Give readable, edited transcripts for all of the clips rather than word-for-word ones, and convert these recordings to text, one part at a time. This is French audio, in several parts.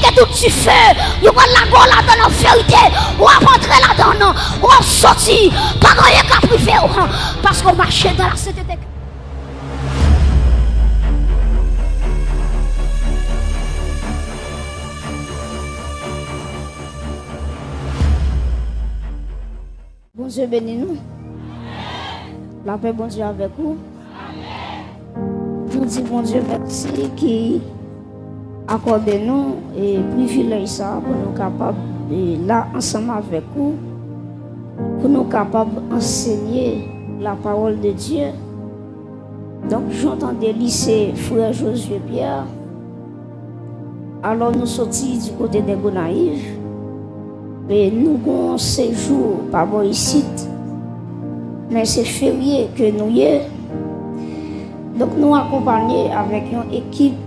que tout tu fais. Vous prenez la gueule là-dedans, en vérité. Ou à rentrer là-dedans, ou à sortir. Pas rien qu'à priver. Parce qu'on marche dans la sainteté. Bon Dieu bénis nous. La paix, bon Dieu avec vous. Nous disons bon Dieu merci qui accorde nous et privilège ça pour nous capables de là ensemble avec vous, pour nous capables d'enseigner la parole de Dieu. Donc j'entendais lycée frère Josué Pierre. Alors nous sortis du côté des Gonaïves. Et nous avons un séjour par ici, mais c'est férié que nous y est. Donc nous accompagnons avec une équipe,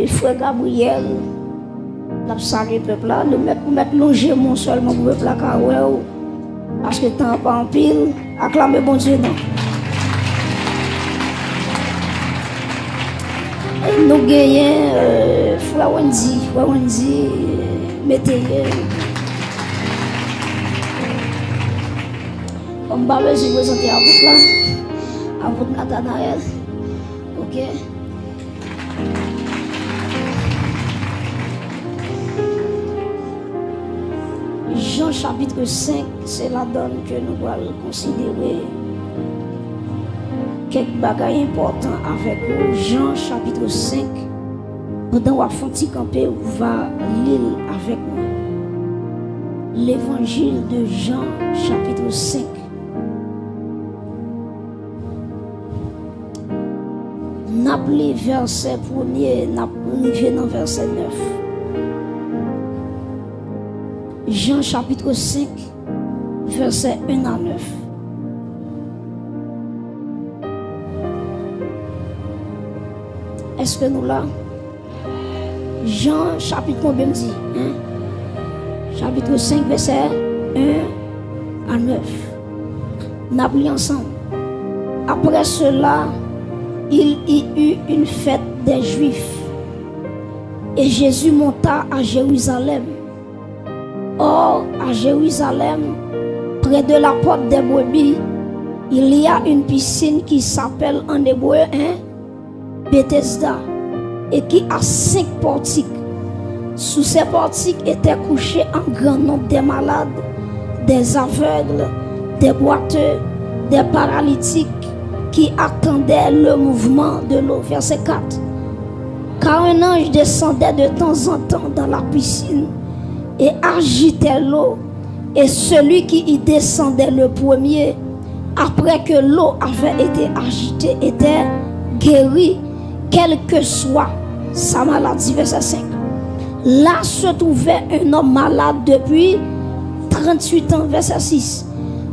frère Gabriel, nous saluons le peuple là, nous mettons longer mon seulement pour le peuple là, parce que temps pas en pile, acclamez bon Dieu. Non. Nous gagnons frère Wendy, mettez. On va vous présenter à vous là, à votre Nathanaël. Ok? Jean chapitre 5, c'est la donne que nous allons considérer quelques bagages importants avec vous. Jean chapitre 5, pendant qu'on va camper, on va lire avec nous l'évangile de Jean chapitre 5. N'appelez verset 1er, n'appelez dans verset 9. Jean chapitre 5, verset 1 à 9. Est-ce que nous là? Jean chapitre combien me dit? Hein? Chapitre 5, verset 1 à 9. N'appelez ensemble. Après cela, il y eut une fête des Juifs et Jésus monta à Jérusalem. Or, à Jérusalem, près de la porte des brebis, il y a une piscine qui s'appelle en hébreu Bethesda et qui a 5 portiques. Sous ces portiques étaient couchés un grand nombre de malades, des aveugles, des boiteux, des paralytiques, qui attendait le mouvement de l'eau. Verset 4. Car un ange descendait de temps en temps dans la piscine et agitait l'eau. Et celui qui y descendait le premier, après que l'eau avait été agitée, était guéri, quelle que soit sa maladie. Verset 5. Là se trouvait un homme malade depuis 38 ans. Verset 6.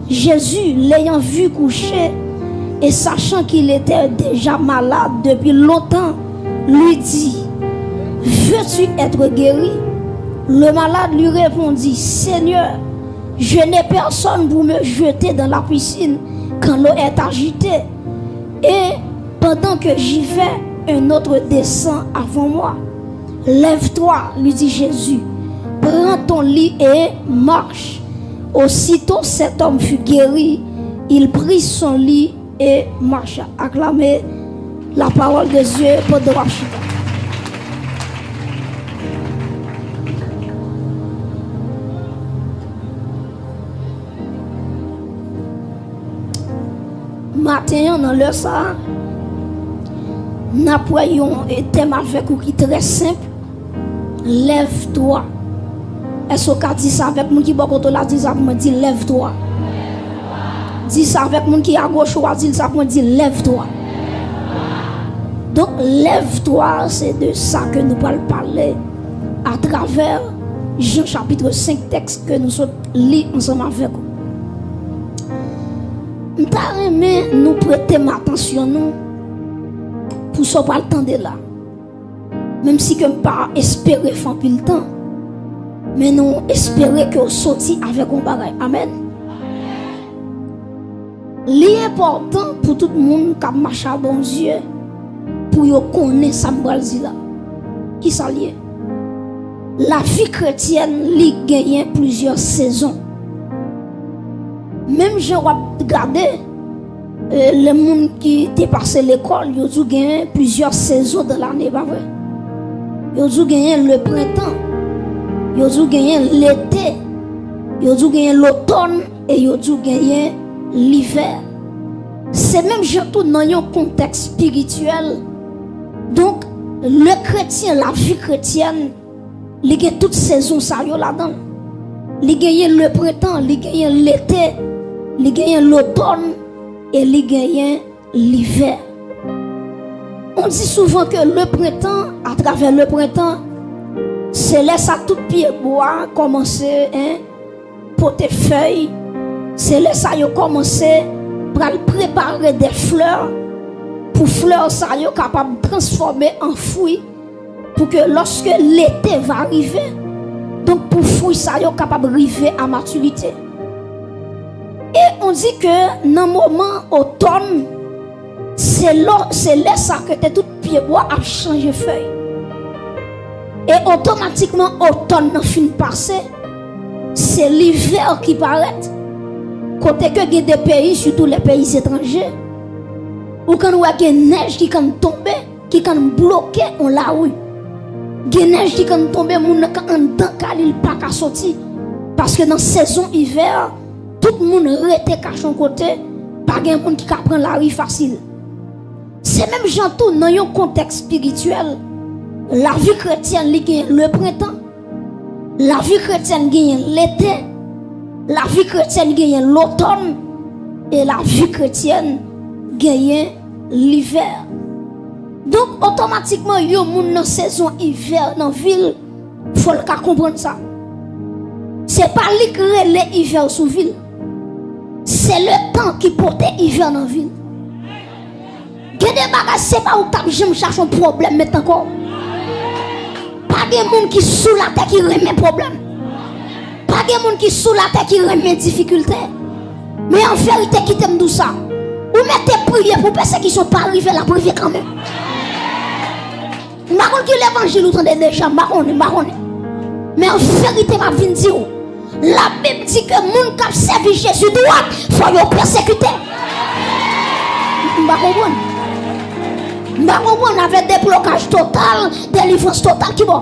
Jésus, l'ayant vu coucher, et sachant qu'il était déjà malade depuis longtemps, lui dit, veux-tu être guéri? Le malade lui répondit, Seigneur, je n'ai personne pour me jeter dans la piscine quand l'eau est agitée. Et pendant que j'y vais, un autre descend avant moi. Lève-toi, lui dit Jésus, prends ton lit et marche. Aussitôt cet homme fut guéri, il prit son lit et marcha. Acclamez la parole de Dieu pour de Washington. Matin, dans l'heure ça, nous avons un thème avec vous qui est très simple. Lève-toi. Est-ce qu'on dit ça avec moi qui dit ça pour moi, dit lève-toi. Dis ça avec mon qui est à gauche ou à dire ça pour dire lève-toi. Donc lève-toi, c'est de ça que nous allons parler à travers Jean chapitre 5 texte que nous lisons ensemble avec vous. Nous prêtons attention nous pour ce pas le temps de là. Même si que nous pas espérer faire plus le temps, mais nous espérer que nous sortions avec un bagage. Amen. L'important pour tout le monde qui marche à bon Dieu, pour connaître ça là. Qui ça lié? la vie chrétienne li gagne plusieurs saisons. Même je regarde les gens qui dépassent l'école, ils ont gagné plusieurs saisons de l'année, pas vrai? Ils ont gagné le printemps, ils ont gagné l'été, ils ont gagné l'automne et ils ont gagné l'hiver. C'est même surtout dans un contexte spirituel. Donc, le chrétien, la vie chrétienne, il y a toutes saisons ça là-dedans. Il y a le printemps, il y a l'été, il y a l'automne et il y a l'hiver. On dit souvent que le printemps, à travers le printemps, c'est là ça tout pied bois commencer porter feuilles, c'est là ça yo commencer pour préparer des fleurs pour fleurs ça yo capable de transformer en fruits pour que lorsque l'été va arriver, donc pour fruits ça yo capable d'arriver à maturité. Et on dit que dans le moment automne, c'est là ça que t'es tout pied bois a changé feuille. Et automatiquement automne n'a fin passé, c'est l'hiver qui paraît. Côté que il y a des pays, surtout les pays étrangers, où quand on a des neige qui kan tomber, qui kan bloquer on la rue. Des neige qui kan tomber, moun kan en dedans il pas qu'à sortir parce que dans saison hiver, tout le monde rete cachon côté, pas gen monde qui ka prendre la rue facile. C'est même jantou dans un contexte spirituel. La vie chrétienne gagne le printemps. La vie chrétienne gagne l'été. La vie chrétienne gagne l'automne. Et la vie chrétienne gagne l'hiver. Donc automatiquement, yo moun dans saison hiver dans ville, faut le comprendre ça. C'est pas lui qui relève l'hiver sous ville. C'est le temps qui porte hiver dans ville. Gade bagay c'est pas où t'as jamais cherché un problème maintenant encore. Pas de monde qui sous la terre qui remet problème. Pas de monde qui sous la terre qui remet difficulté. Mais en vérité qui t'aime tout ça. Ou mettez prière pour persécution pas arriver la prière quand même. Marron qui l'évangile ou tendez déjà marron. Mais en vérité m'a vinn dire la Bible dit que monde qui servi Jésus droit faut le persécuter. On avait des blocages total, délivrance totale qui bon.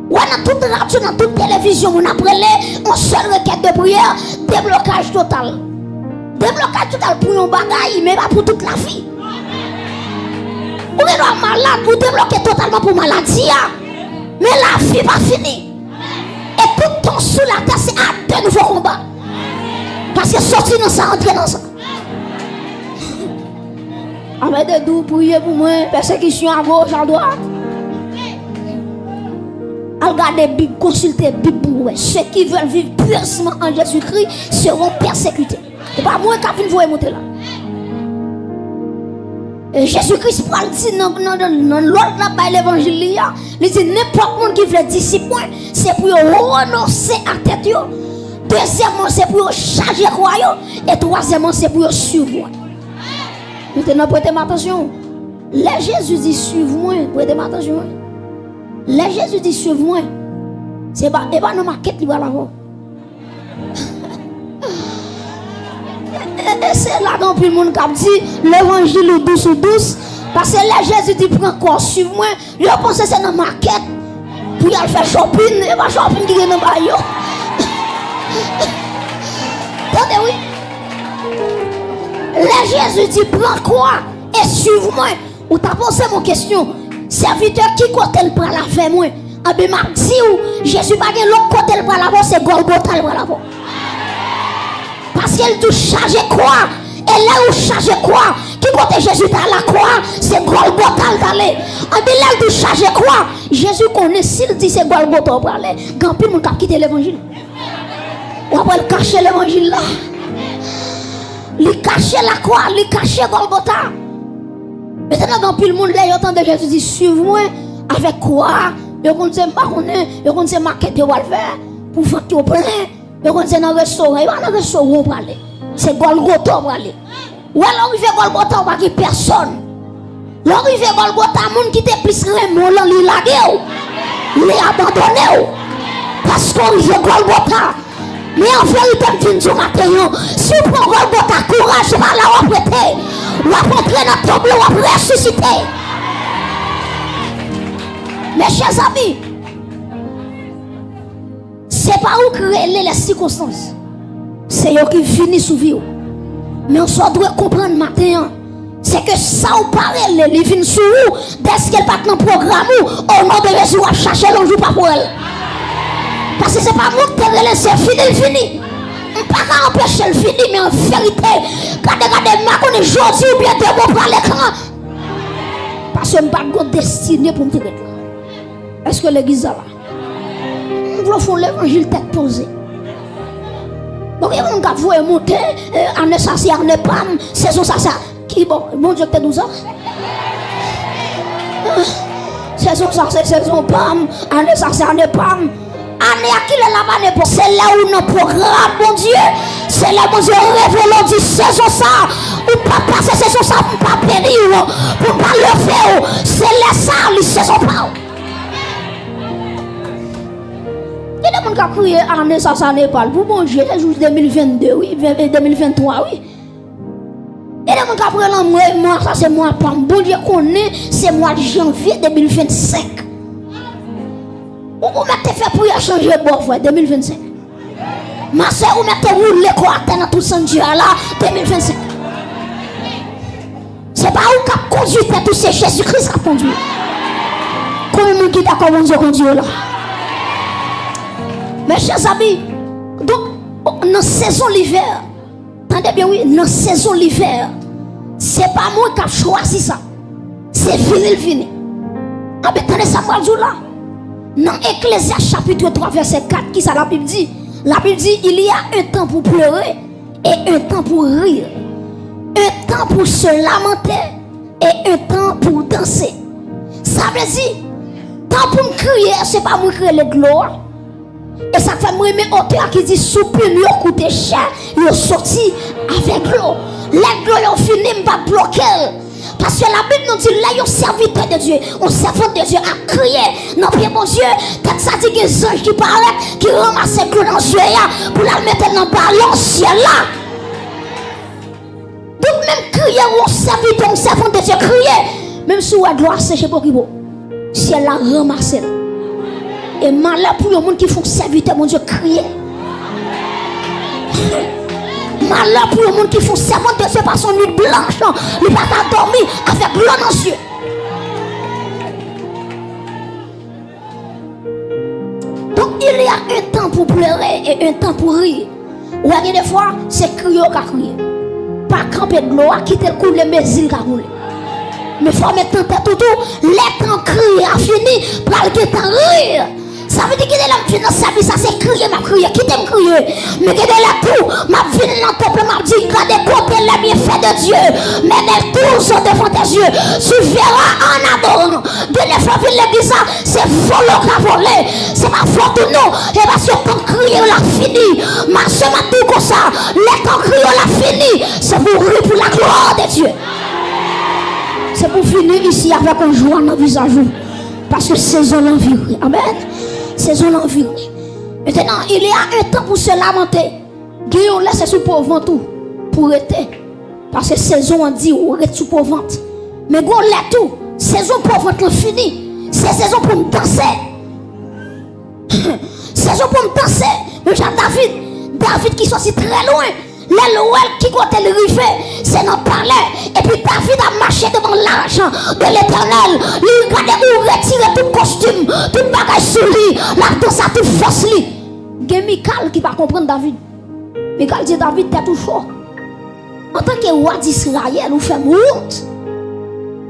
On a toute radio, dans toute télévision, on a prélé, on seule requête de prière, déblocage total. Déblocage total pour un bagaille, mais pas pour toute la vie. Vous êtes malade, vous débloquez totalement pour maladie. Mais la vie pas finie. Et tout ton sous la terre, c'est à de nouveaux combats. Parce que sortir dans ça, entrer dans ça. Avec des doux, priez pour moi, persécution à gauche, à droite. Regardez la Bible, consultez la Bible pour moi. Ceux qui veulent vivre pieusement en Jésus-Christ seront persécutés. Ce n'est pas moi qui vais vous monter là. Et Jésus-Christ parle ici dans l'autre là-bas, l'évangile. Il dit n'importe qui qui veut disciple, c'est pour renoncer à tête. Deuxièmement, c'est pour charger quoi. Et troisièmement, c'est pour suivre. Maintenant, prêtez attention. Les Jésus dit suivez-moi, prêtez attention. Les Jésus dit suivez-moi. C'est pas dans ma quête qui va là-bas. Et c'est là dans le monde qui dit l'évangile est douce ou douce. Parce que les Jésus dit prends quoi, suivez-moi. Je pense que c'est dans ma quête. Pour y aller faire shopping, et pas shopping qui est dans le bail. Attendez, oui. Les Jésus dit prends quoi et suivez-moi. Ou t'as posé mon question. Serviteur qui côté le bras la fait moi. En bien mardi ou Jésus pas l'autre côté le bras là-bas, c'est Golgotha le bras là-bas. Parce qu'elle tout charge quoi. Et là où charge quoi. Qui côté Jésus à la croix, c'est Golgotha d'aller. En bien là où tout charge quoi. Jésus connaît s'il dit c'est Golgotha pour aller. Quand plus mon cap quitter l'évangile. On va le cacher l'évangile là. Il cacher la croix, il cacher Golgotha. Maintenant, dans le monde, il entend Jésus dire suivez-moi avec quoi. Il dit marronner, il dit maquette de faire pour faire au plein. Il dit dans le restaurant, il va dans le restaurant pour aller. C'est Golgotha pour aller. Ou alors il fait Golgotha pour qu'il personne. L'arrivée Golgotha, moun qui te plus remon lan li lage, li abandonné. Parce qu'on vient Golgotha. Mais en vérité, je dis matin, si vous prenez Golgotha, courage, par là, vous prêtez. Vous rentrez dans le tableau, vous ressusciter. Mes chers amis, c'est pas où créer les circonstances. C'est eux qui finissent sous vie. Mais on doit comprendre matin. C'est que ça ou parle, les vignes sur vous, dès qu'elle part dans le programme, au nom de Jésus, on va chercher le jour pas pour elle. Parce que c'est pas moi qui te laisse, c'est fini. On ne peut pas empêcher le fini, mais en vérité, regardez, ma connais aujourd'hui ou bien de vous par l'écran. Parce que je n'ai pas de destinée pour me tirer là. Est-ce que l'église est là? On doit faire l'évangile tête posée. Donc, il y a un gars qui veut monter, en assassin, en épam, saison ça. Qui bon Dieu que t'es 12 ans? Saison ça, c'est saison pam, année ça, c'est année pam. Année à qui est la manée? C'est là où nos programmes, mon Dieu. C'est là où mon Dieu révèle, dit saison ça. Ou pas passer saison ça, pour pas périr, pour pas le faire. C'est là ça, les saison pas. Il y a des gens qui ont crié année ça, année pam. Pour manger, les jours 2022, oui, 2023, oui. Et là, mon après moi, ça c'est moi, bon Dieu connaît, c'est mois de janvier 2025. Ou mettez fait pour y changer bon frère 2025. Ma soeur, ou mettez rouler quoi dans tout ce Dieu là 2025. C'est pas où qu'a conduit tout c'est Jésus-Christ qui a conduit. Combien de monde qui d'accord mon Dieu conduit là? Mes chers amis, donc dans saison l'hiver, attendez bien oui, dans saison l'hiver, c'est pas moi qui a choisi ça. C'est fini. Ah ben attendez ça moi là. Dans Ecclésiaste chapitre 3 verset 4 qui ça la Bible dit? La Bible dit il y a un temps pour pleurer et un temps pour rire. Un temps pour se lamenter et un temps pour danser. Ça veut dire temps pour me crier, c'est pas moi crier les gloires. Et ça fait moi mes auteurs qui dit soupir lui coûté cher, il sorti avec l'eau. Les gloires ont fini pas bloquer. Parce que la Bible nous dit là, un serviteur de Dieu, un servant de Dieu a crié. Non, bien mon Dieu, quand ça dit que les anges qui paraissent, qui ramassent l'eau dans le ciel pour la mettre dans le ballon ciel là. Donc même crier ou serviteur, un servant de Dieu crier, même si la gloire sécher pour qui beau, ciel là ramassé. Et malheur pour les gens qui font serviteur, mon Dieu, crier. Malheur pour les gens qui font servant de Dieu par son nuit blanche, il va pas dormir avec l'eau dans les yeux. Donc il y a un temps pour pleurer et un temps pour rire. Ou il y a des fois, c'est crier qui a crié. Pas camper de l'eau, quitter le couler, mais il a roulé. Mais il faut mettre en tête tout, les temps crier a fini, pour le temps rire. Ça veut dire que la vie dans sa vie, ça c'est crier, m'a crié, qui t'aime crier. Mais que de la tout, ma vie dans le temple, m'a dit, regardez côté les bienfaits de Dieu. Mais les tours sont devant tes yeux. Tu verras en adorant. De les fois, l'église, c'est voler qu'à voler. C'est pas faute de nous. Et parce que quand crier, on l'a fini. Ma soeur m'a dit comme ça. Les temps crier, on l'a fini. C'est pour rire pour la gloire de Dieu. C'est pour finir ici avec un joie dans le visage. Parce que saison l'envie. Amen. Saison l'envie. Maintenant, il y a un temps pour se lamenter. Guillaume laisse sous pauvre tout pour être. Parce que saison on dit ou est sous pauvre. Mais go là tout. Saison pauvre est fini. C'est saison pour me danser. Saison pour me danser. Mais Jean David qui sortit très loin. L'Elohel qui côté le rivet, c'est notre palais. Et puis David a marché devant l'argent de l'Éternel. Il regardait où retirer tout costume, tout bagage sur lui, la danse à tout force lui. Il y a Michal qui va comprendre David. Michal dit David, t'es tout chaud. En tant que roi d'Israël, vous faites honte.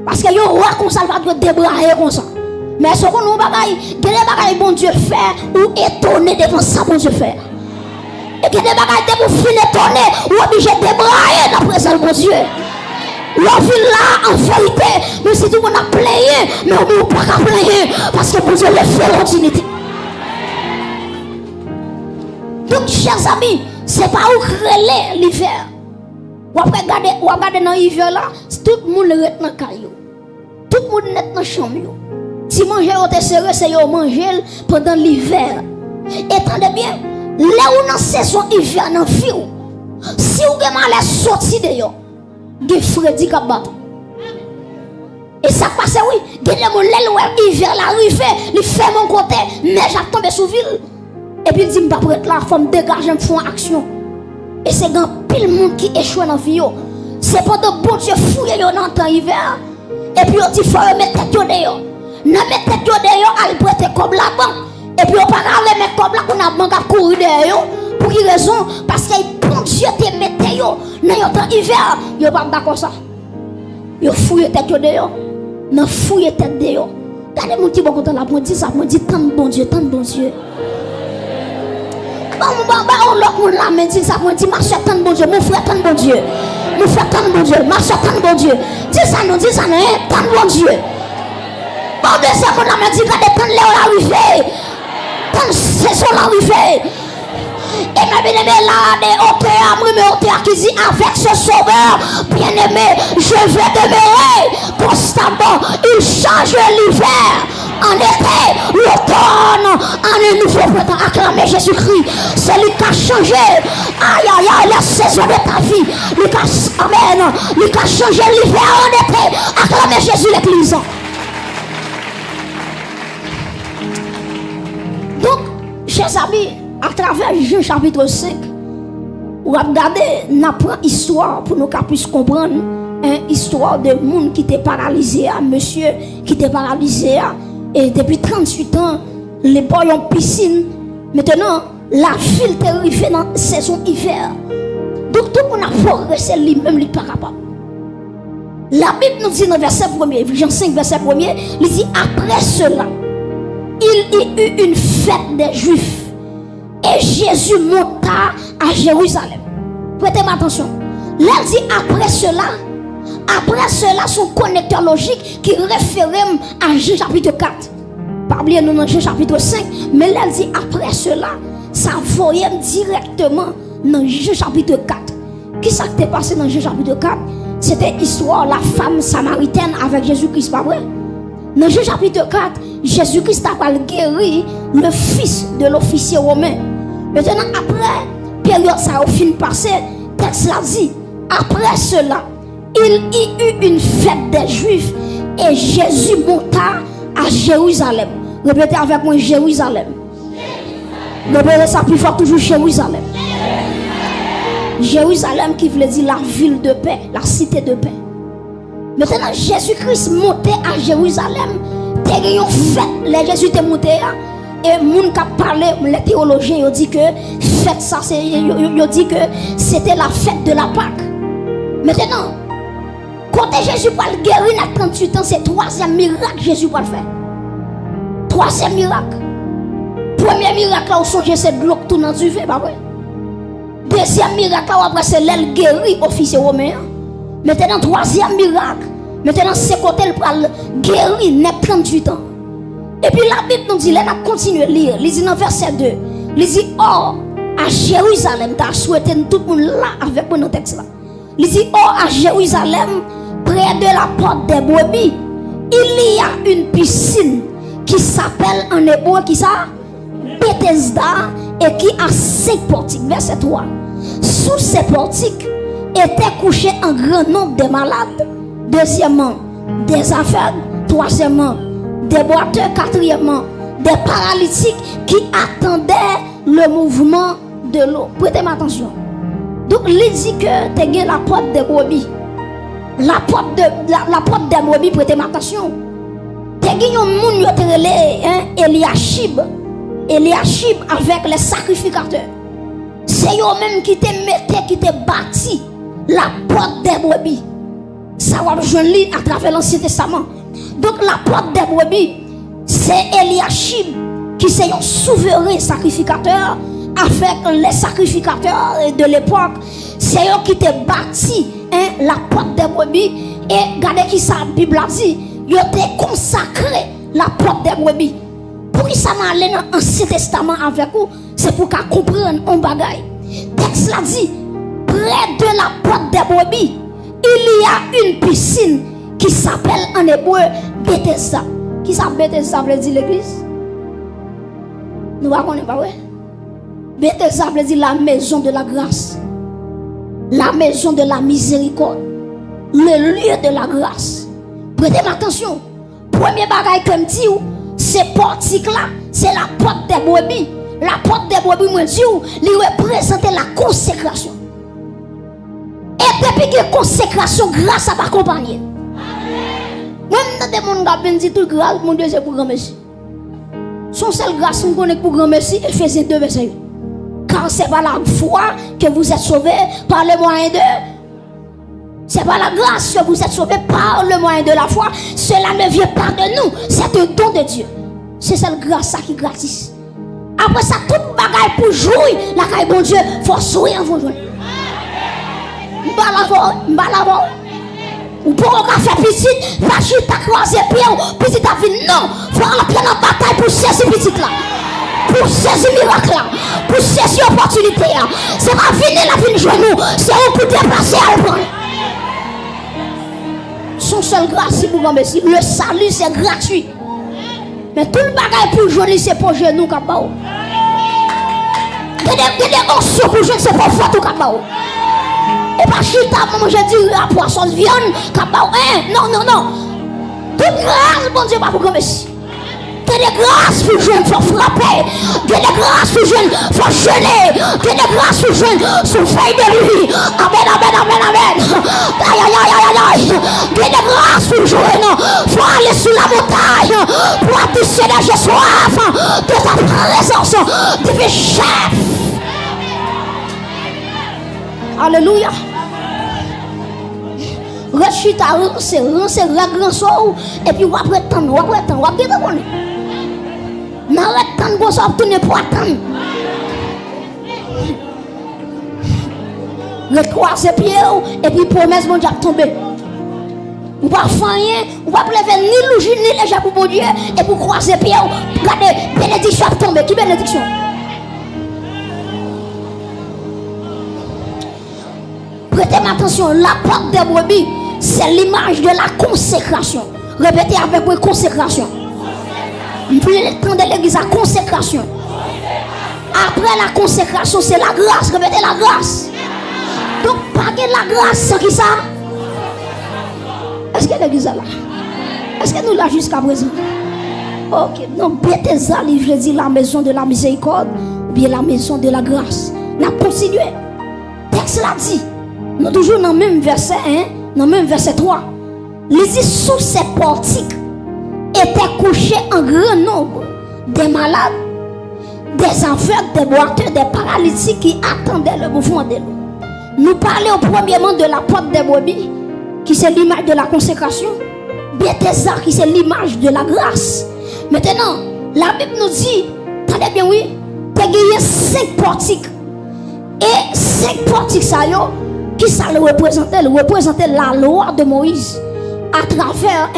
Parce que le roi comme ça, il va débrayer comme ça. Mais ce qu'on nous bagaille, quel est bagaille bon Dieu fait ou étonné devant ça bon Dieu fait. Et que des bagages pour finir étonné ou obligé de débrailler la présence de mon Dieu. La vie là, en vérité, nous si on a playé, mais on ne peut pas player parce que mon Dieu le fait l'opportunité. Donc, chers amis, ce n'est pas où créer l'hiver. Ou après regarder dans l'hiver là, tout le monde le reste dans le caillou. Tout le monde net dans la chambre. Si manger au serré, c'est yo manger pendant l'hiver. Et tendez bien, là où dans saison hiver dans vie, si vous avez mal sorti de yo, des Freddy qui battent. Et ça passe oui, des gens l'aile hiver l'arrivé, il fait mon côté, neige a tombé sous ville. Et puis il dit m'pas prête là, faut me dégager, me faire action. Et c'est grand pile monde qui échoue dans vie. C'est pendant bon Dieu fouiller yo dans temps hiver. Et puis on dit faut mettre tête yo dehors. N'a mettre tête yo dehors, al prêter comme là-bas. Et puis on pas aller mettre comme là qu'on a banque courir dehors. Pour quelle raison? Parce que bon Dieu te mette yo dans yo temps hiver, yo pas d'accord ça. Yo fouiller tête yo dehors. N'a fouiller tête dehors. Regardez mon petit bon content là, moi dit ça, moi dit tant bon Dieu, tant bon Dieu. On l'autre la main dit ça, moi dit marche tant bon Dieu, mon frère tant bon Dieu. Mon frère tant bon Dieu, marche tant bon Dieu. Dis ça non, tant bon Dieu. Bon Dieu, c'est mon la main dit regardez tant l'éo l'arrivée. Tant saison l'arrivée. Et ma bien-aimée là, des auteurs qui dit avec ce sauveur, bien-aimé, je vais demeurer constamment. Il change l'hiver en été, l'automne, en un nouveau printemps. Acclamez Jésus-Christ, c'est lui qui a changé. Aïe, aïe, aïe, la saison de ta vie. Amen. Lui qui a changé l'hiver en été. Acclamez Jésus l'église. Donc, chers amis, à travers Jean chapitre 5, on va regarder, on apprend histoire pour nous qu'on puisse comprendre une histoire de monde qui était paralysé, monsieur qui était paralysé, et depuis 38 ans, les boys ont piscine. Maintenant, la ville est arrivée dans la saison hiver. Donc, tout le monde a progressé lui-même, il n'est pas capable. La Bible nous dit dans le verset 1er, Jean 5, verset 1er, il dit après cela, il y eut une fête des Juifs. Et Jésus monta à Jérusalem. Prêtez-moi attention. Là, il dit après cela, son connecteur logique qui référait à Jean chapitre 4. Pas oublier nous dans Jean chapitre 5. Mais là, il dit après cela, ça voyait directement dans Jean chapitre 4. Qui s'est passé dans Jean chapitre 4? C'était l'histoire de la femme samaritaine avec Jésus-Christ, pas vrai? Dans Jean chapitre 4, Jésus-Christ a guéri le fils de l'officier romain. Maintenant, après, période ça a fini passé, texte l'a dit, après cela, il y eut une fête des Juifs et Jésus monta à Jérusalem. Répétez avec moi, Jérusalem. Répétez ça plus fort, toujours Jérusalem. Jérusalem qui veut dire la ville de paix, la cité de paix. Maintenant, Jésus-Christ montait à Jérusalem. T'es une fête, les Jésus était monté. Et les gens qui parlé, les théologiens, ils disent que fête ça, ils disent que c'était la fête de la Pâque. Maintenant, quand Jésus va le guérir à 38 ans, c'est le troisième miracle que Jésus va le faire. Troisième miracle. Premier miracle, là, où songe, c'est de l'eau qui tourne dans du vin, pas vrai? Deuxième miracle, là, après, c'est l'aile guérie officier romain. Maintenant, troisième miracle. Maintenant, c'est côté le guéri, n'est 38 ans. Et puis la Bible nous dit, là, on continue à lire. Il dit dans verset 2, il dit, oh, à Jérusalem, tu as souhaité tout le monde là avec moi dans le texte là. Il dit, oh, à Jérusalem, près de la porte des brebis, il y a une piscine qui s'appelle en hébreu, qui ça? Bethesda, et qui a 5 portiques. Verset 3. Sous ces portiques, étaient couchés un grand nombre de malades. Deuxièmement, des aveugles. Troisièmement, des boiteux. Quatrièmement, des paralytiques qui attendaient le mouvement de l'eau. Prêtez-moi attention. Donc, il dit que tu as la porte des brebis. La porte des brebis, prêtez-moi attention. Tu as un monde qui est Eliashib. Eliashib avec les sacrificateurs. C'est eux-mêmes qui te mettaient, qui te bâti la porte des brebis. Ça va rejoindre à travers l'Ancien Testament. Donc la porte des brebis, c'est Eliashib qui est un souverain sacrificateur avec les sacrificateurs de l'époque. C'est eux qui te bâti la porte des brebis. Et regardez qui ça, la Bible a dit, ils ont consacré la porte des brebis. Pour qui ça m'a allé dans l'Ancien Testament avec vous, c'est pour qu'on comprenne un bagage. Texte l'a dit, près de la porte des brebis, il y a une piscine qui s'appelle en hébreu Bethesda. Qui s'appelle Bethesda veut dire l'église? Nous ne connaissons pas, ouais. Bethesda veut dire la maison de la grâce, la maison de la miséricorde, le lieu de la grâce. Prêtez attention. Premier bagage comme dit, c'est portique là, c'est la porte des brebis. La porte des brebis, moi dis, il représente la consécration. Et depuis que la consécration, grâce à m'accompagner. Même dans des gens qui disent tout grâce, mon Dieu, c'est pour grand merci. Son seul grâce, on connaît pour grand merci, Ephésiens 2, verset 8. Car c'est par la foi que vous êtes sauvés par le moyen de. C'est par la grâce que vous êtes sauvés par le moyen de la foi. Cela ne vient pas de nous, c'est un don de Dieu. C'est cette grâce qui est gratis. Après ça, toute bagaille pour jouer, la caille bon Dieu, il faut sourire avant de jouer. M'balavo. Ou pour qu'on fasse petite, pas juste ta croisé pied, petite ta vie, non. Il faut aller plein en bataille pour saisir petite là. Pour saisir miracle là. Pour saisir opportunité là. C'est pas venir la vie de genou, c'est un coup de déplacer à le prendre. Son seul grâce, c'est pour merci. Le salut, c'est gratuit. Mais tout le bagage pour jouer, c'est pour genou qui a il y a des osseaux pour jouer, c'est pour faire tout cabao. Et pas chita, moi je dis à poisson de viande, cabao. Non, non, non. Toute grâce, bon Dieu, pas pour merci. Il y a des grâces pour jouer, il faut frapper. Il y a des grâces pour jouer, il faut geler. Il y a des grâces pour jouer, sous feuille de lui. Amen, amen, amen, amen. Aïe, aïe, aïe, aïe, aïe. Il y a des grâces pour jouer, non. Il faut aller sur la montagne pour attirer la soif de ta présence. Tu fais chef. Alléluia. Rechita, c'est la grand soir. Et puis, on va prétendre, on va prétendre, on va prétendre. N'arrête pas de vous obtenir pour attendre. Recroiser pied et puis promesse mon Dieu tomber. Vous ne pouvez pas faire rien, vous ne pouvez pas lever ni l'ouji ni les gens pour Dieu et pour croiser pied. Regardez, bénédiction a tombé. Qui bénédiction? Prêtez attention, la porte des brebis, c'est l'image de la consécration. Répétez avec moi, consécration. Plus le temps de l'église, la consécration. Après la consécration, c'est la grâce. Répétez la grâce. Donc, pas que la grâce, c'est qui ça? Est-ce que l'église est là? Est-ce que nous l'avons jusqu'à présent? Ok. Donc, Bethesda, je dis la maison de la miséricorde, ou bien la maison de la grâce. On a continué. Texte l'a dit. Nous toujours dans le même verset 1, dans le même verset 3. Les dit sous ces portiques étaient couchés en grand nombre des malades, des aveugles, des boiteux, des paralytiques qui attendaient le mouvement de l'eau. Nous parlons premièrement de la porte des brebis, qui c'est l'image de la consécration. Bethesda, qui c'est l'image de la grâce. Maintenant, la Bible nous dit, attendez bien, oui, tu as gagné 5 portiques. Et 5 portiques, ça y est, qui ça le représentait? Le représentait la loi de Moïse. À travers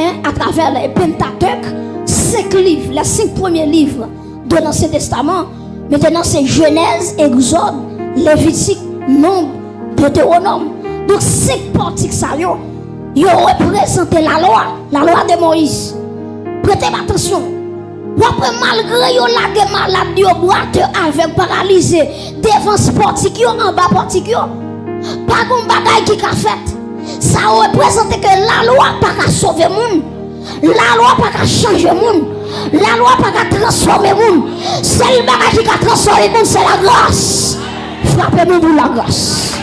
les Pentateuque, 5 livres, les 5 premiers livres de l'Ancien Testament. Maintenant, c'est Genèse, Exode, Lévitique, Nombre, Deutéronome. Donc, 5 portiques, ça y est, ils représentaient la loi de Moïse. Prêtez attention. Après, malgré yon la malade, yon boiteux avec paralysé, devant ce portique, en bas portique, pas de bagaille qui a fait. Ça représente que la loi n'a pas sauver le monde. La loi n'a pas changer le monde. La loi n'a pas transformer le monde. C'est le bagage qui a transformé le monde, c'est la grâce. Frappez-nous pour la grâce.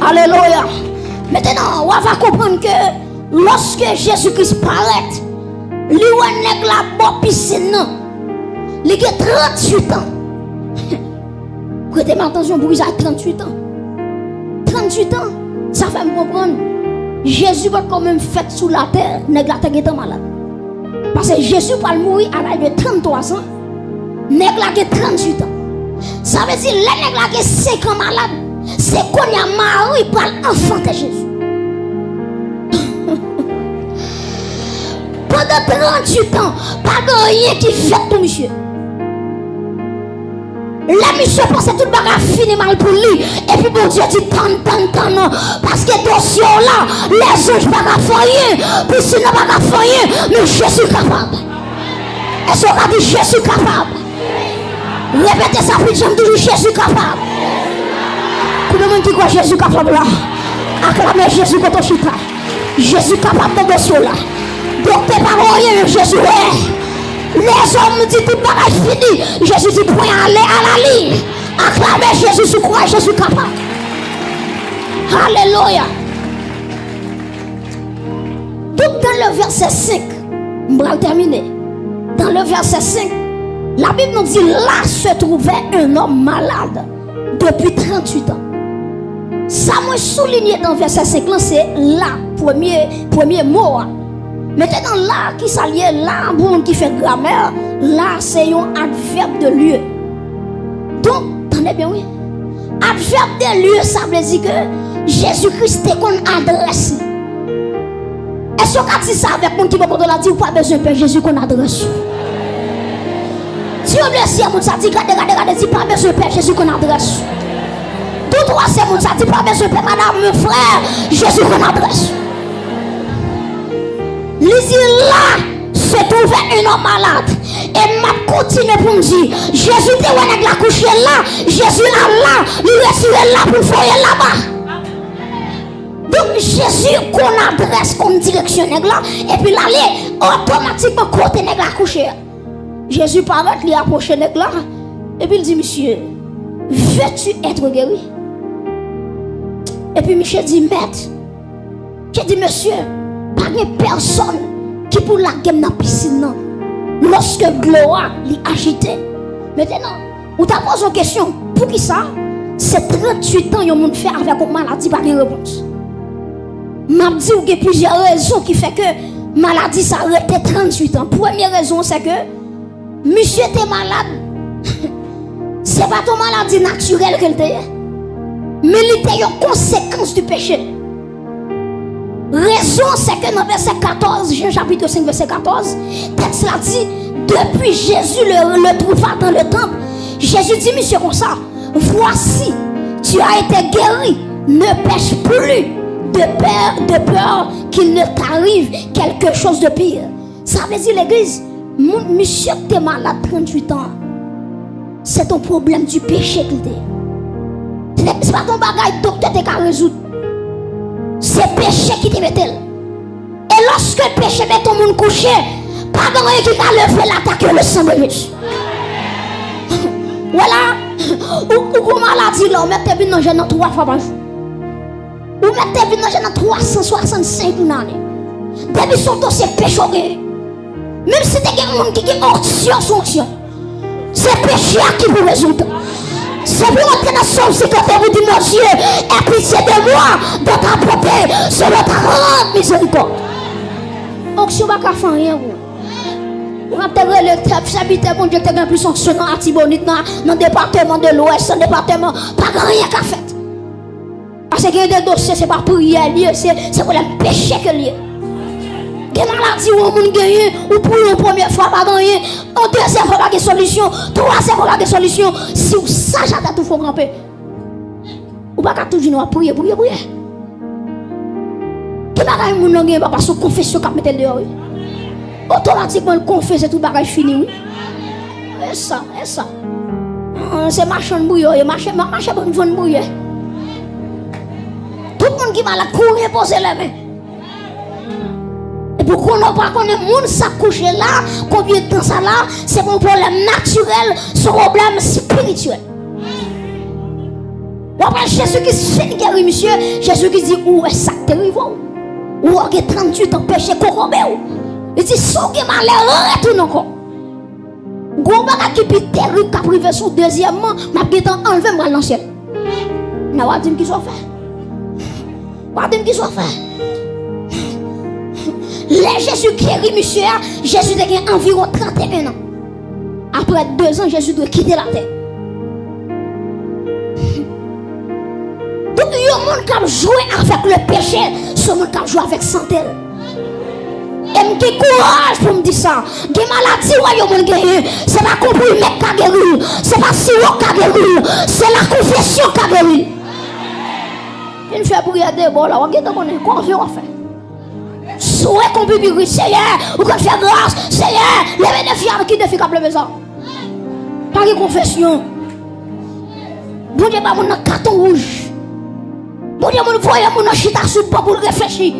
Alléluia. Maintenant, on va comprendre que lorsque Jésus-Christ paraît, lui on la bonne piscine, il a 38 ans. Prêtez attention pour qu'il a 38 ans. 38 ans, ça fait me comprendre. Jésus va quand même fait sous la terre, nèg la terre est malade. Parce que Jésus va mourir à l'âge de 33 ans, nèg la 38 ans. Ça veut dire les nèg la 5 ans malade, c'est qu'on y a Marie pour l'enfanter Jésus. Pendant 38 ans, pas de rien qui fait pour monsieur. La mission pensait tout le bagage fini mal pour lui. Et puis bon Dieu dit tant non. Parce que attention là, les anges pas qu'à faire rien. Puis sinon pas qu'à faire rien. Mais je suis capable. Est-ce qu'on a dit je suis capable? Répétez ça, puis j'aime toujours Jésus capable. Tout le monde qui croit Jésus capable là. Acclamez Jésus contre chita. Jésus capable de dessus là. Donc tes parents rien, Jésus est. Les hommes disent tout bagage fini. Jésus dit point aller à la ligne. Acclamez Jésus sous croix, Jésus capable. Alléluia. Tout dans le verset 5, on va terminer. Dans le verset 5, la Bible nous dit là se trouvait un homme malade depuis 38 ans. Ça m'a souligné dans le verset 5, c'est là, premier mot. Maintenant, là qui s'allie, là, bon, qui fait grammaire, là, c'est un adverbe de lieu. Donc, attendez bien, oui. Adverbe de lieu, ça veut dire que Jésus-Christ est qu'on adresse. Est-ce qu'on a dit ça avec mon qui va la dire ou pas besoin de Jésus qu'on adresse? Si on le sait, on ça dit, regardez, dit pas besoin de Jésus qu'on adresse. Tout droit, c'est mon ça dit pas besoin de madame, mon frère, Jésus qu'on adresse. Lisez là, se trouvait un homme malade. Et m'a continué pour me dire, Jésus était avec la couche là, Jésus là, il reste là pour faire là-bas. Donc Jésus qu'on adresse comme direction là, et puis l'aller automatiquement côté nèg la couche. Jésus paraît, il approche nèg là, et puis il dit, monsieur, veux-tu être guéri? Et puis monsieur dit, maître, j'ai dit, monsieur, pas de personne qui pour la game dans la piscine non. Lorsque gloire l'y agité. Maintenant, on t'a posé une question. Pour qui ça? C'est 38 ans yon moun fait avec une maladie pas de réponse. M'a dit qu'il y a plusieurs raisons qui fait que maladie ça arrête 38 ans. Première raison c'est que monsieur était malade. C'est pas ton maladie naturelle qu'elle était. Mais il était une conséquence du péché. Raison, c'est que dans verset 14, Jean chapitre 5, verset 14, texte là dit, depuis Jésus le trouva dans le temple, Jésus dit, monsieur, comme ça, voici, tu as été guéri, ne pêche plus de peur qu'il ne t'arrive quelque chose de pire. Ça veut dire l'église, monsieur, tu es malade 38 ans, c'est ton problème du péché qu'il est. C'est pas ton bagage, docteur, tu as résoudre. C'est péché qui te met. Et lorsque le péché met ton monde couché, pas de rien qui t'a levé l'attaque le sang de Jésus. Voilà. Ou maladie là, on met tes vies dans le 3 fois par jour. Ou met tes vies dans le 365 l'année. Depuis son temps, c'est péché. Même si tu as un monde qui est option, c'est péché qui vous résoudre. C'est pour entrer dans son sécurité, vous dites, mon Dieu, aie pitié de moi, dans ta beauté, selon ta grande miséricorde. Donc, si on ne va pas faire rien, on va faire le tête, j'habite, mon Dieu, tu as plus sanctionnant à Tibonite, dans le département de l'Ouest, dans le département, pas rien qu'à faire. Parce que des dossiers, ce n'est pas prière, c'est pour le péché que lié. Des maladies où on gagne, ou pour une première fois, pas gagner, en deuxième fois, pas de solution, troisième fois, pas de solution. Si vous savez, à tout faut camper. Ou pas toujours prier. Qui bagaille moun nan gen parce que confession qu'a mettre dehors. Automatiquement le confesse tout bagage fini oui. Et ça. C'est marchand bouillon, marché bon vendre bouillon. Tout le monde qui malade courir poser les mains. Et pour qu'on n'a pas connaît monde ça couche là, combien de temps ça là, c'est mon problème naturel, ce problème spirituel. Après Jésus qui fait guérir monsieur, Jésus qui dit où est ça terrible. Ou a 38 ans péché corrompé. Il dit sans que malheur retourne encore. Gros bagage qui est terrible qui privé sous deuxièmement, m'a guetant enlever moi dans ciel. Na wa dim qui soit fait. Wa dim qui soit fait. Les Jésus guéri monsieur, Jésus a environ 31 ans. Après 2 ans, Jésus doit quitter la terre. Donc, il y a un monde qui joue avec le péché, ce monde qui joue avec santé. Et Et qui courage pour me dire ça. Des maladies, ouais, gagné. C'est pas compris, mec, qui a guéri. C'est pas sirop qui a guéri. C'est la confession qui a guéri. Il fait pour y aller, bon, là, on va quoi on fait. Souhait qu'on peut guérir, Seigneur, ou qu'on fait grâce, Seigneur, les bénéfices qui défient comme le maison. Pas de confession. Bon Dieu, mon carton rouge. Bon Dieu, mon voyage, mon chita sous pas pour réfléchir.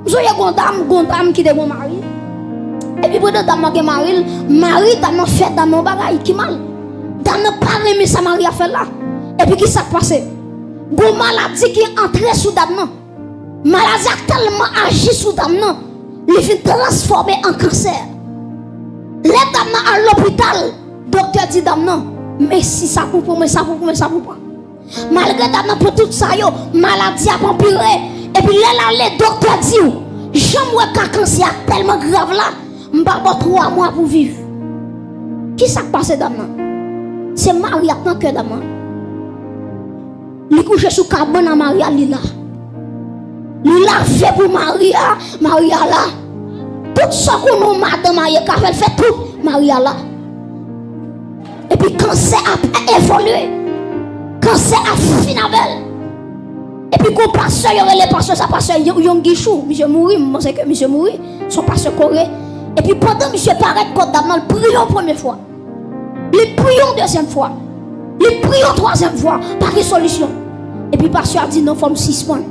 Vous avez une dame qui est mon mari. Et puis, pendant dame qui est mari, dame fait dame bagaille qui mal. Dame pas aimé sa mari a fait là. Et puis, qui s'est passé? Une maladie qui est entrée sous dame. Maladie a tellement agi sous dame. Il fait transformer en cancer. Les dames à l'hôpital, docteur dit dame non. Mais si ça pour moi, ça pour moi, ça pour moi. Malgré dame pour tout ça, maladie a empiré. Et puis là, les docteurs disent, j'aimerais qu'un cancer tellement grave là, je ne vais pas 3 mois pour vivre. Qui s'est passé dame? C'est Maria tant que dame. Il couche sous cabane à Maria Lila. Il a fait pour Maria, Maria là. Tout ce qu'on a madame Maria elle fait tout, Maria là. Et puis cancer a évolué. Cancer a fini avec elle. Et puis quand pasteur, il y aurait les pasteurs, ça pasteur, il y a un guichou, monsieur mourir, moi c'est que monsieur mourir, son pasteur coré. Et puis pendant monsieur paraît quand dame, il prions première fois. Il prions deuxième fois. Il prions troisième fois, pas de solution. Et puis pasteur a dit non, faut me suspendre.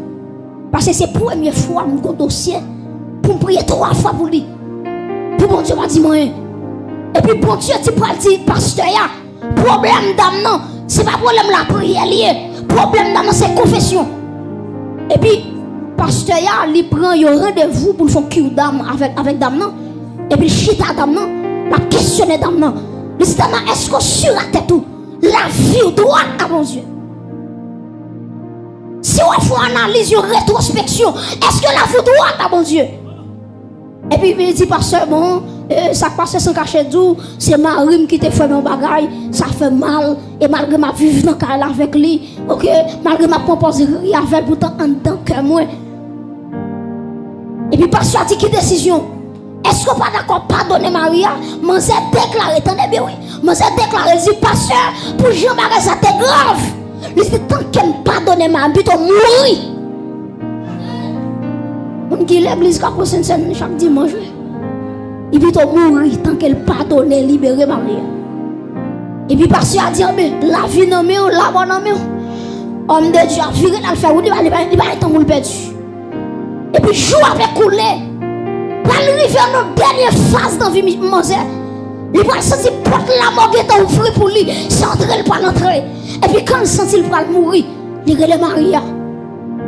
Parce que c'est la première fois mon dossier pour prier 3 fois pour lui. Pour bon Dieu m'a dit moi. Et puis bon Dieu tu peux dire pasteur ya, problème d'âme non, c'est pas problème la prière lié. Problème d'âme c'est confession. Et puis pasteur ya, il prend un rendez-vous pour faire cure d'âme avec dame non. Et puis chita dame non, la questionner dame non. Il dit dame est-ce que sur la tête tout la vie droite à mon Dieu. Si on fait analyse, une rétrospection, est-ce que la vie droite à mon Dieu? Et puis il dit pasteur bon, ça passe sans cacher d'où, c'est Marie qui te fait mon bagage, ça fait mal, et malgré ma vie dans le avec lui, ok, malgré ma proposition, il y avait pourtant en dedans que moi. Et puis pasteur a dit quelle décision? Est-ce qu'on pas d'accord pardonner Maria? Mais c'est déclaré, attendez bien oui, mais c'est déclaré, dit pasteur, pour Jean-Marie ça t'est grave. Il dit tant qu'elle ne pardonne ma vie, tu mourir. On dit l'église qui a scène chaque dimanche. Il dit tu mourir tant qu'elle pardonne, libérer Maria. Et puis parce qu'il a dit la vie non mais la bonne non mais homme de Dieu a viré dans le fer, il va être en perdu. Et puis jour avec coulé. Pour arriver à notre dernière phase dans la vie manger. Il va sentir porte la mort qui est ouverte pour lui, sans entrer le pas l'entrée. Et puis quand il sent il va mourir, il regarde Maria.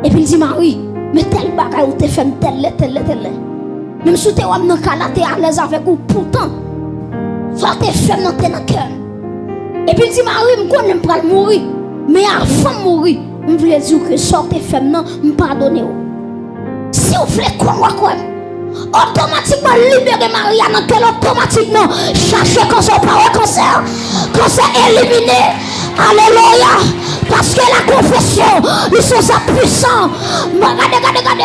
Et puis il dit Marie, mais tel bagage ou te fait tel. Même si tu es dans le cas là, tu es à l'aise avec vous, pourtant, soit tu es femme dans ton cœur. Et puis il dit Marie, je connais pas mourir, mais avant de mourir, je veux dire que soit tu es femme, je pardonne. Si vous voulez quoi, automatiquement libérer Maria dans quel automatiquement chercher cancer par cancer éliminé. Alléluia. Parce que la confession ils sont ça puissant. Regardez les madames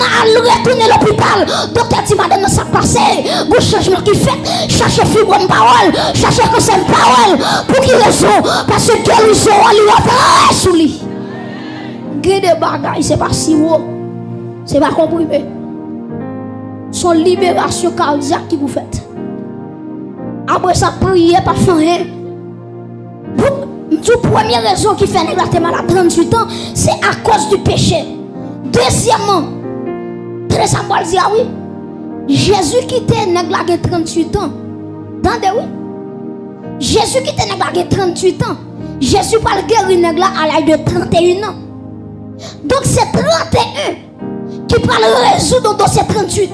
à retourner à l'hôpital. Docteur dit madame ça passé vous changement qui fait chercher fibre de parole chercher cancer de parole pour qui raison parce que guérison lui a sous lui des bagages c'est pas si haut. C'est pas comprimé. Son libération cardiaque qui vous faites. Après ça, priez pas faire rien. La première raison qui fait négatif à 38 ans, c'est à cause du péché. Deuxièmement, très Samuel dit ah oui, Jésus qui était négatif 38 ans. Attendez oui. Jésus qui était négatif 38 ans. Jésus pas le guérir à l'âge de 31 ans. Donc c'est 31 qui parle résoudre dans dossier 38.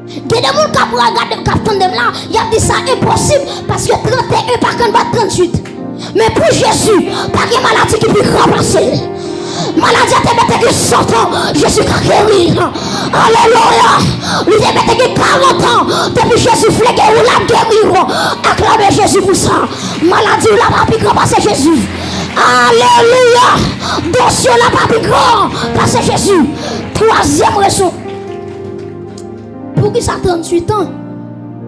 Il y a des gens qui regardent le là, il a dit ça impossible parce que 31 par contre va 38. Mais pour Jésus, pas de maladie qui peut remplacer. Maladie a été que 100 ans, Jésus a guéri. Alléluia. Il a été 40 ans, depuis Jésus flégué ou l'a guéri. Acclamez Jésus pour ça. Maladie ou la va plus remplacer Jésus. Alléluia. Dossier là pas plus grand. Parce que Jésus. Troisième raison. Pour qui ça 38 ans?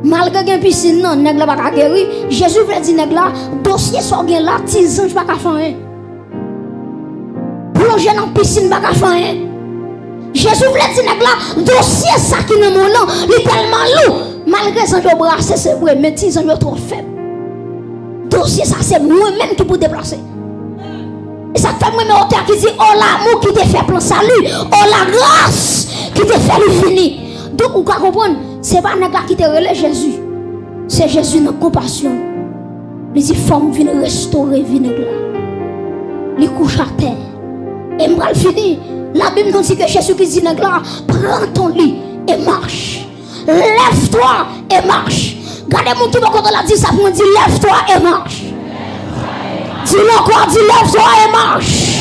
Malgré une piscine, non, nèg la pas guéri. Jésus veut dire nèg la, dossier soit gen là, 10 ans pas ka faire. Plonger dans piscine pas ka faire. Jésus veut dire nèg la, dossier ça qui dans mon nom, il tellement lourd. Malgré ça je brasser c'est vrai, mais 10 ans trop faible. Dossier ça c'est moi-même qui pour déplacer. Et ça fait moi-même auteur qui dit oh l'amour qui te fait plan salut, oh la grâce qui te fait le fini. Donc vous comprenez, c'est pas nèg qui te relève Jésus. C'est Jésus dans compassion. Il dit femme vient restaurer vie nèg là. Il couche à terre. Et m'al fini. La Bible nous dit que Jésus qui dit nèg là, prends ton lit et marche. Lève-toi et marche. Regardez mon qui va la dit ça pour dire lève-toi et marche. Dis-le encore, dis lève-toi et marche.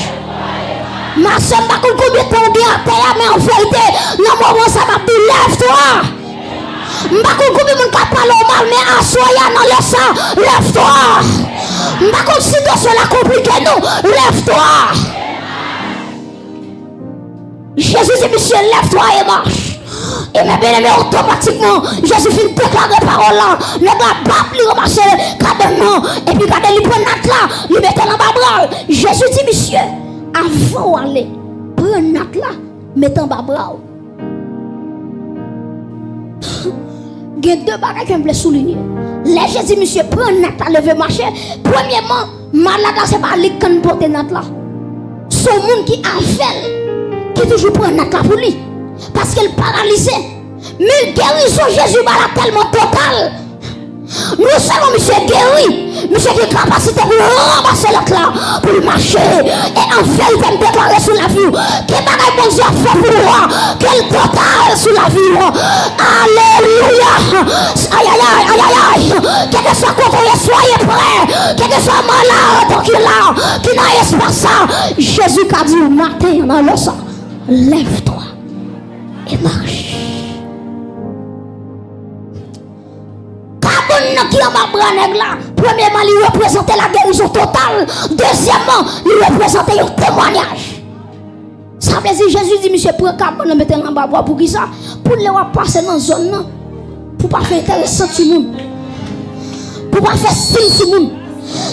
Ma soeur, ma combien de temps bien à terre, mais en vérité, dans le moment ça m'a dit lève-toi. Ma combien de temps parle mal, mais assoya dans le sang, lève-toi. Ma combien si dans cela compliqué, nous, lève-toi. Jésus dit, monsieur, lève-toi et marche. Et mes bien-aimés, automatiquement, Jésus finit de déclarer parole là. Le gars, bap, il remarche, cadement. Et puis, quand il prend notre là, il met dans le bras. Jésus dit, monsieur, avant d'aller, prends notre là, mets en bas bras. Il y a deux bagages que je voulais souligner. Les Jésus dit, monsieur, prends notre là, lever marcher. Premièrement, malade, c'est pas lui qui porte notre là. C'est le monde qui a fait, qui toujours prend notre là pour lui. Parce qu'elle paralysée. Mais guérison Jésus va tellement totale. Nous savons monsieur guéri. Monsieur qui a capacité pour ramasser l'autre là, pour marcher. Et en fait, il va me déclarer sur la vie. Quel bagage bon Dieu a fait pour moi. Quel total sur la vie. Alléluia. Aïe aïe aïe aïe aïe. Quel que soit contre soyez prêts. Quel que soit malade qui là, qui n'a espace. Jésus a dit au matin dans le sang. Lève-toi et marche. Cabane qui a ma bras là. Premièrement, il représentait la guérison totale. Deuxièmement, il représentait un témoignage. Ça veut dire Jésus dit monsieur prends cabane mettez en bas pour qui ça? Pour les passer dans zone là. Pour pas faire intéressant tout le monde. Pour pas faire style tout le monde.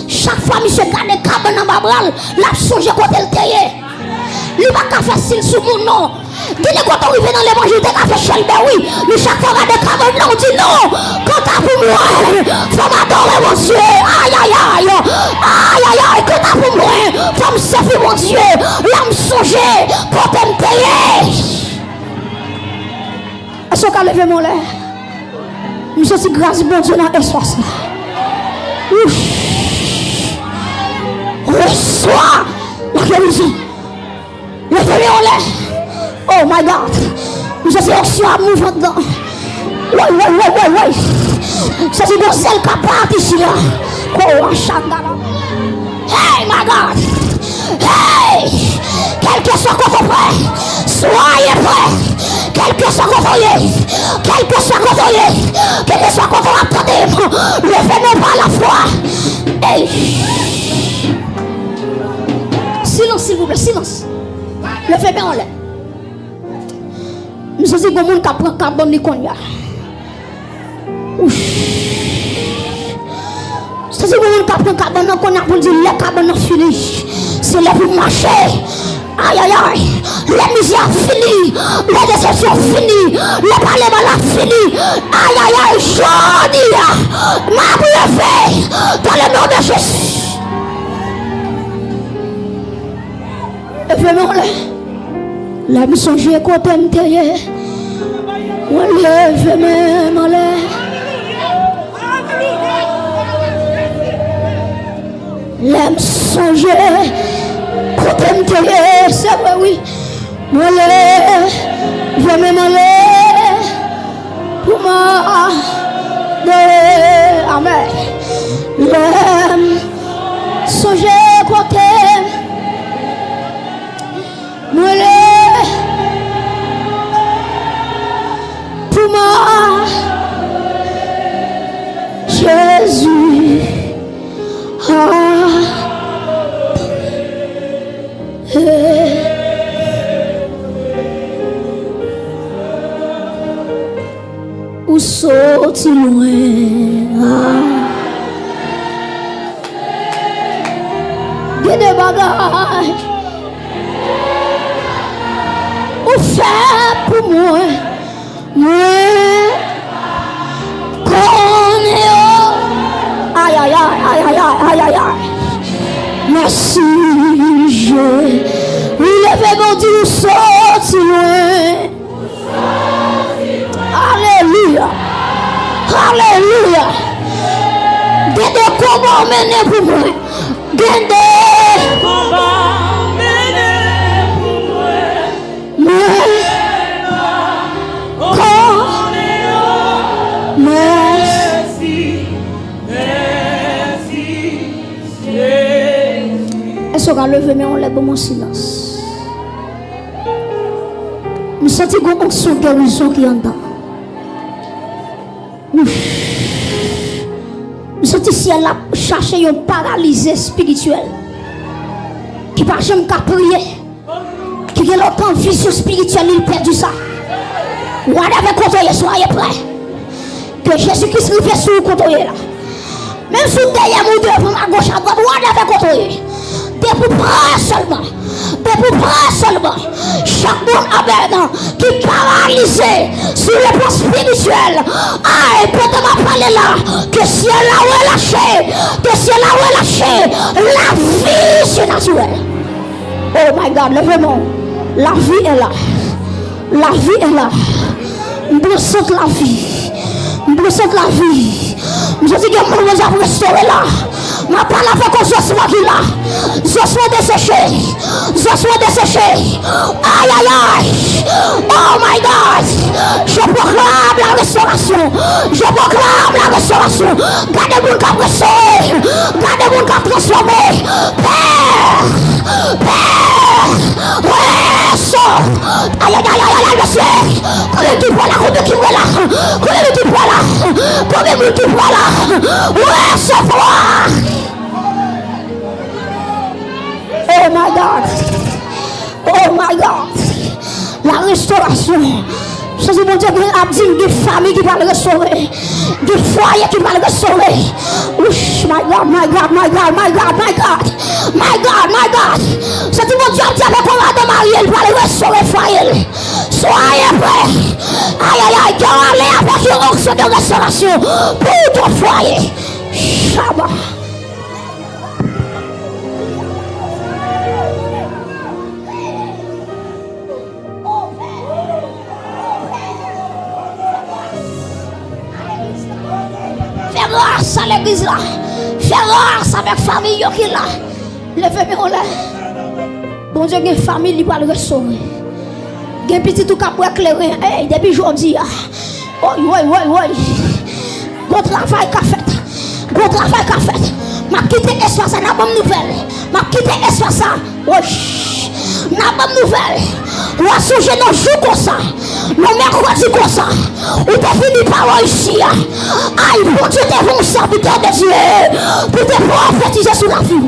Chaque fois monsieur garde cabane en bas la songe côté le terre. Il va pas faire style sur mon nom. Dis-le quand on arrive dans l'évangile, tu as fait Shelby, oui. Mais chaque fois qu'on a des cabanes, on dit non. Quand tu as pour moi, il faut m'adorer mon Dieu. Aïe, aïe, aïe. Aïe, aïe, aïe. Quand tu as pour moi, il faut me servir mon Dieu. Là, me songer pour te me payer. Est-ce qu'on a levé mon lait? Nous sommes grâce bon Dieu dans l'espace. Reçois la guérison. Levez mon lait. Oh my God, nous sommes aussi à mouvement dedans. Ouais. C'est une gonzelle qui a parti ici là. Oh, Chandala. Hey my God. Hey, quel que soit qu'on prêt, soyez prêts. Quel que soit qu'on voyez, quel que soit qu'on voyez, quel que soit qu'on attendez, levez-nous par la foi. Hey. Silence s'il vous plaît, silence. Levez-moi en l'air. Nous sommes des gens qui prennent carbone de cognac. C'est des gens qui prennent carbone de cognac pour dire le carbone est fini. C'est là pour marcher. Aïe aïe aïe. La misère finie. La déception finie. Le parlement a fini. Aïe aïe aïe. Je dis. Ma brevet. Dans le nom de Jésus. Levez-moi là. La mission j'ai contemplé. On lève même en l'air. La mission j'ai contemplé. C'est vrai oui. On lève même en l'air. Pour moi. Amen. La mission j'ai contemplé. Pour moi, Jésus a ou sorti loin. Des bagages ou fait pour moi. Moi connais. Aïe aïe aïe aïe aïe aïe aïe. Merci je. Il est fait mon Dieu sorti loin. Alléluia. Alléluia. Des combats menés pour moi. Des combats menés pour moi. Merci. Merci. Est-ce qu'on va lever mais on lève mon silence. Nous sentons une onction guérison qui est en dedans. Nous sentons si elle a cherché un paralysé spirituel qui ne peut jamais prier, qui a longtemps vision spirituelle, il perd ça. Whatever côté, soyez prêts. Que Jésus-Christ rive sur le côté là. Même si derrière mon devant à gauche à droite, whatever côté. Des pour près seulement. Des pour près seulement. Chaque monde maintenant qui est paralysé sur le plan spirituel. Ah, et peut m'a parler là. Que si elle a relâché, que si elle a relâché, la vie surnaturelle. Oh my God, levez-moi. La vie est là. La vie est là. Je ressens la vie. Je ressens la vie. Je dis que mon Dieu a restauré là. Ma parole avec qu'on soit qui là. Je suis desséché. Je suis desséché. Aïe aïe aïe. Oh my God. Je proclame la restauration. Je proclame la restauration. Gardez mon cap restauré. Gardez mon cap transformé. Père. Père. Ressort. Aïe aïe aïe aïe aïe. Combien tu vois là. Combien tu vois là. Combien tu vois là. Combien tu vois là. Ressort. Oh my God. Oh my God. La restauration. Je dis mon Dieu, a dit des familles qui vont le restaurer. Des foyers qui vont le restaurer. My God, my God, my God, my God, my God. My God, my God. Je dis mon Dieu, a dit avec on de Marie, elle va le restaurer foyer. Soyez prêts. Aïe aïe aïe, qui allez avec une onction de restauration pour ton foyer. Shabbat. Fais grâce à l'église là. Fais grâce avec la famille qui est là. Levez-moi là. Bon Dieu, il y a une famille qui va le restaurer. Il y a un petit tout qui va éclairer. Hey, depuis aujourd'hui. Oui. Bon travail qu'a fait. Bon travail qu'a fait. Ma quitté espace, n'a pas de nouvelle. Ma quitté espace, oui. N'a pas de nouvelle. On va souger nos jours comme ça. Nos mercredis comme ça. On t'a fini par réussir. Aïe, bon Dieu, t'es bon serviteur de Dieu. Pour te prophétiser sur la vie.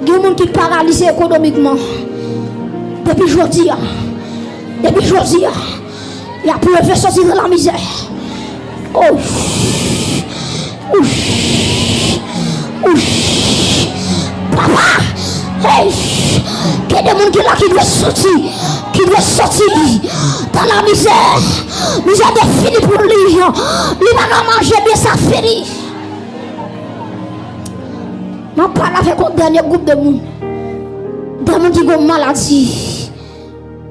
Il y a des gens qui sont paralysés économiquement. Depuis aujourd'hui, il y a pu le sortir de la misère. Oh. Papa, hey, il y a des gens qui doivent sortir dans la misère. Misère de fini pour lui. Il va manger bien ça fini. Je parle avec un dernier groupe de monde. Des gens qui ont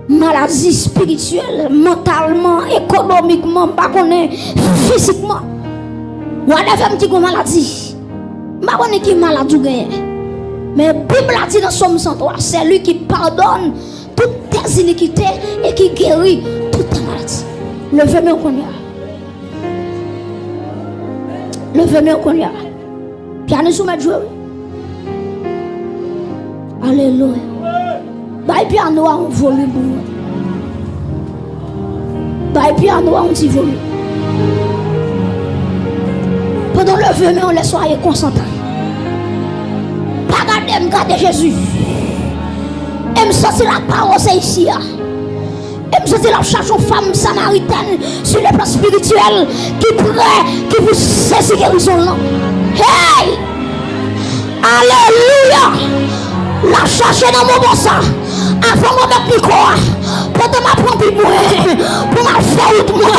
maladie spirituelle, mentalement, économiquement, physiquement. Whatever qui ont maladie. Je ne sais pas qui est malade ou gagne. Mais la Bible a dit dans Somme 103, c'est lui qui pardonne toutes tes iniquités et qui guérit toutes tes maladies. Levez-moi qu'on y a. Levez-moi qu'on y a. Piano soumettre jouer. Alléluia. Bah piano a un volume. Bah piano a un petit volume. Pendant le vœu, on laisse soyez concentrés. Pas garder Jésus. Et me sentir la parole, c'est ici. Et me sentir la cherche aux femmes samaritaines sur le plan spirituel qui prêt, qui vous saisir guérison là. Hey! Alléluia! La chercher dans mon bon sang. Avant de mettre micro, pour te m'apprendre plus moi, pour ma faire de moi,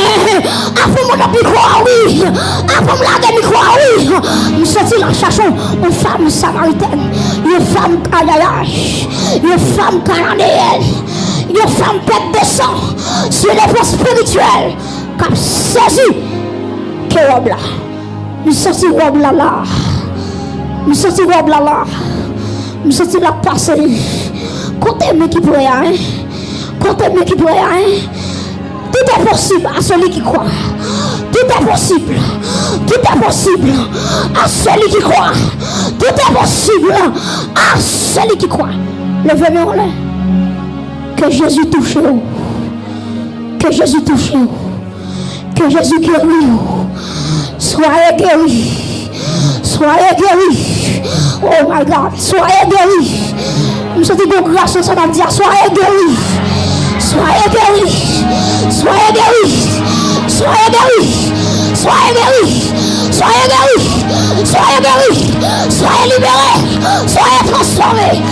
avant de mettre micro, oui, avant de laguer micro, oui, nous sortir la cherche une femme samaritaine, une femme canadienne, une femme canadienne, une femme tête de sang, sur les plans spirituels, qui a saisi que robe là, nous sortir robe là là, nous sortir robe là là, nous sortir la passer. Comptez-moi qui pourrait, hein? Comptez-moi qui pourrait, hein? Tout est possible à celui qui croit. Tout est possible. Tout est possible à celui qui croit. Tout est possible à celui qui croit. Levez-moi en l'air. Que Jésus touche vous. Que Jésus touche vous. Que Jésus guérit vous. Soyez guéris. Soyez guéris. Oh my God. Soyez guéris. Nous sommes de grâce, nous sommes dire soyez guéris, soyez guéris, soyez guéris, soyez guéris, soyez guéris, soyez guéris, soyez guéris, soyez libérés, soyez transformés.